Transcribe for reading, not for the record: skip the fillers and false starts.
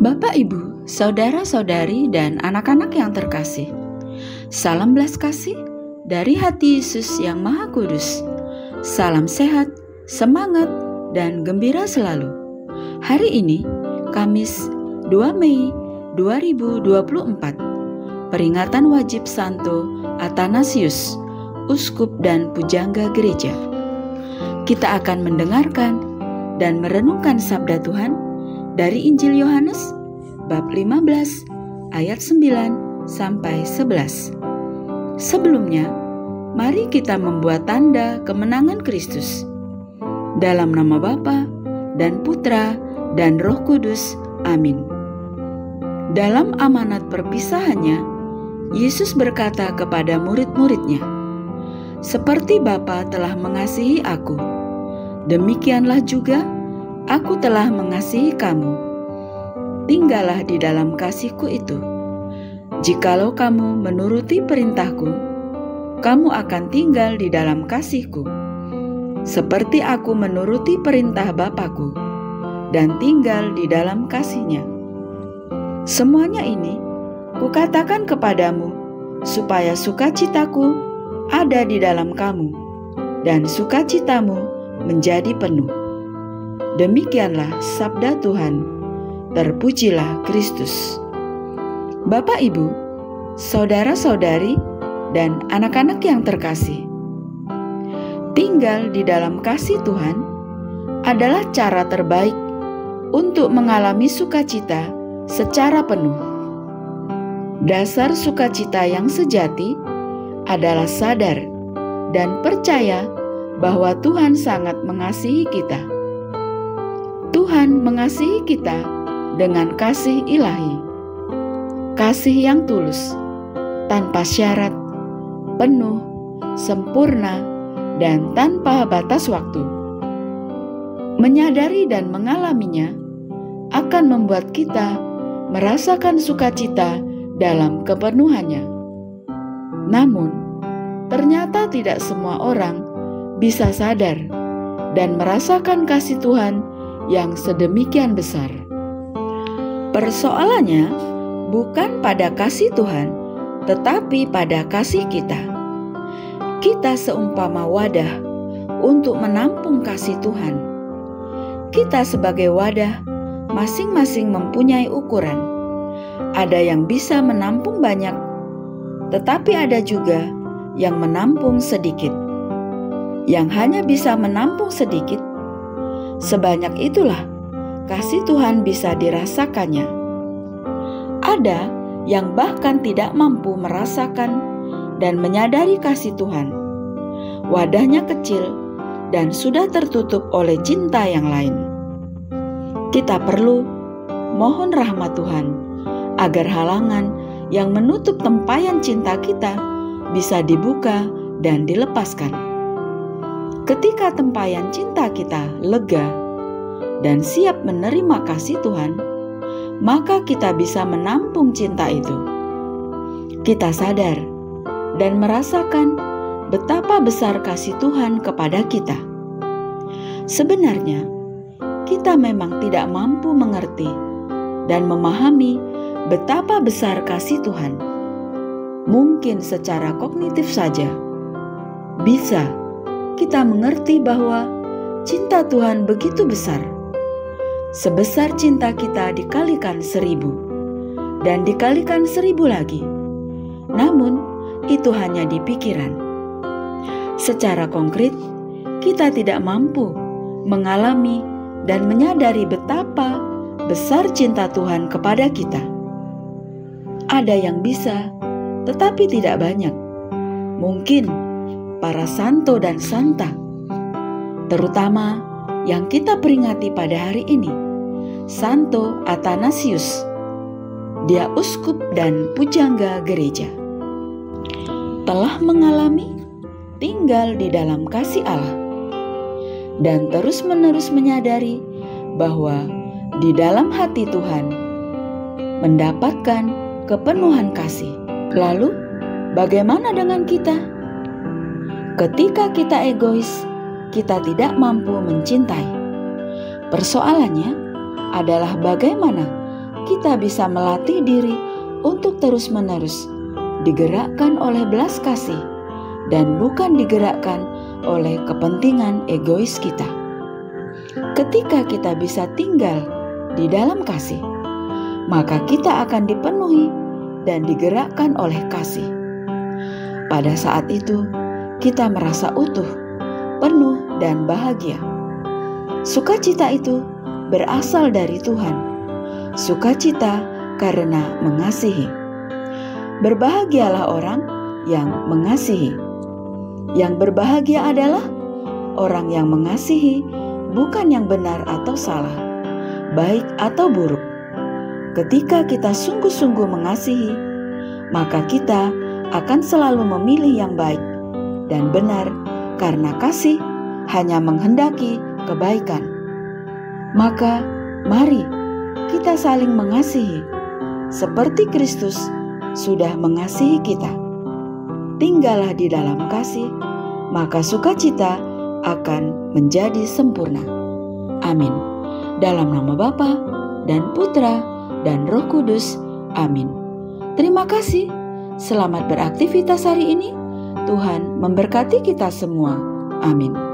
Bapak, Ibu, saudara-saudari, dan anak-anak yang terkasih, salam belas kasih dari hati Yesus yang Maha Kudus. Salam sehat, semangat, dan gembira selalu. Hari ini, Kamis 2 Mei 2024, peringatan wajib Santo Athanasius, Uskup dan Pujangga Gereja. Kita akan mendengarkan dan merenungkan sabda Tuhan dari Injil Yohanes bab 15 ayat 9 sampai 11. Sebelumnya, mari kita membuat tanda kemenangan Kristus. Dalam nama Bapa dan Putra dan Roh Kudus. Amin. Dalam amanat perpisahannya, Yesus berkata kepada murid-muridnya, "Seperti Bapa telah mengasihi aku, demikianlah juga Aku telah mengasihi kamu. Tinggallah di dalam kasih-Ku itu. Jikalau kamu menuruti perintah-Ku, kamu akan tinggal di dalam kasih-Ku, seperti Aku menuruti perintah Bapa-Ku dan tinggal di dalam kasih-Nya. Semuanya ini Kukatakan kepadamu, supaya sukacita-Ku ada di dalam kamu, dan sukacitamu menjadi penuh." Demikianlah sabda Tuhan. Terpujilah Kristus. Bapak, Ibu, saudara-saudari, dan anak-anak yang terkasih, tinggal di dalam kasih Tuhan adalah cara terbaik untuk mengalami sukacita secara penuh. Dasar sukacita yang sejati adalah sadar dan percaya bahwa Tuhan sangat mengasihi kita. Tuhan mengasihi kita dengan kasih ilahi, kasih yang tulus, tanpa syarat, penuh, sempurna, dan tanpa batas waktu. Menyadari dan mengalaminya akan membuat kita merasakan sukacita dalam kepenuhannya. Namun, ternyata tidak semua orang bisa sadar dan merasakan kasih Tuhan yang sedemikian besar. Persoalannya bukan pada kasih Tuhan, tetapi pada kasih kita. Kita seumpama wadah untuk menampung kasih Tuhan. Kita sebagai wadah masing-masing mempunyai ukuran. Ada yang bisa menampung banyak, tetapi ada juga yang menampung sedikit. Yang hanya bisa menampung sedikit, sebanyak itulah kasih Tuhan bisa dirasakannya. Ada yang bahkan tidak mampu merasakan dan menyadari kasih Tuhan. Wadahnya kecil dan sudah tertutup oleh cinta yang lain. Kita perlu mohon rahmat Tuhan agar halangan yang menutup tempayan cinta kita bisa dibuka dan dilepaskan. Ketika tempayan cinta kita lega dan siap menerima kasih Tuhan, maka kita bisa menampung cinta itu. Kita sadar dan merasakan betapa besar kasih Tuhan kepada kita. Sebenarnya, kita memang tidak mampu mengerti dan memahami betapa besar kasih Tuhan. Mungkin secara kognitif saja bisa kita mengerti bahwa cinta Tuhan begitu besar. Sebesar cinta kita dikalikan 1000 dan dikalikan 1000 lagi. Namun itu hanya di pikiran. Secara konkret, kita tidak mampu mengalami dan menyadari betapa besar cinta Tuhan kepada kita. Ada yang bisa, tetapi tidak banyak. Mungkin para santo dan santa, terutama yang kita peringati pada hari ini, Santo Athanasius. Dia uskup dan pujangga gereja, telah mengalami tinggal di dalam kasih Allah dan terus-menerus menyadari bahwa di dalam hati Tuhan mendapatkan kepenuhan kasih. Lalu, bagaimana dengan kita? Ketika kita egois, kita tidak mampu mencintai. Persoalannya adalah bagaimana kita bisa melatih diri untuk terus-menerus digerakkan oleh belas kasih dan bukan digerakkan oleh kepentingan egois kita. Ketika kita bisa tinggal di dalam kasih, maka kita akan dipenuhi dan digerakkan oleh kasih. Pada saat itu, kita merasa utuh, penuh, dan bahagia. Sukacita itu berasal dari Tuhan. Sukacita karena mengasihi. Berbahagialah orang yang mengasihi. Yang berbahagia adalah orang yang mengasihi, bukan yang benar atau salah, baik atau buruk. Ketika kita sungguh-sungguh mengasihi, maka kita akan selalu memilih yang baik dan benar, karena kasih hanya menghendaki kebaikan. Maka mari kita saling mengasihi seperti Kristus sudah mengasihi kita. Tinggallah di dalam kasih, maka sukacita akan menjadi sempurna. Amin. Dalam nama Bapa dan Putra dan Roh Kudus. Amin. Terima kasih. Selamat beraktivitas hari ini. Tuhan memberkati kita semua. Amin.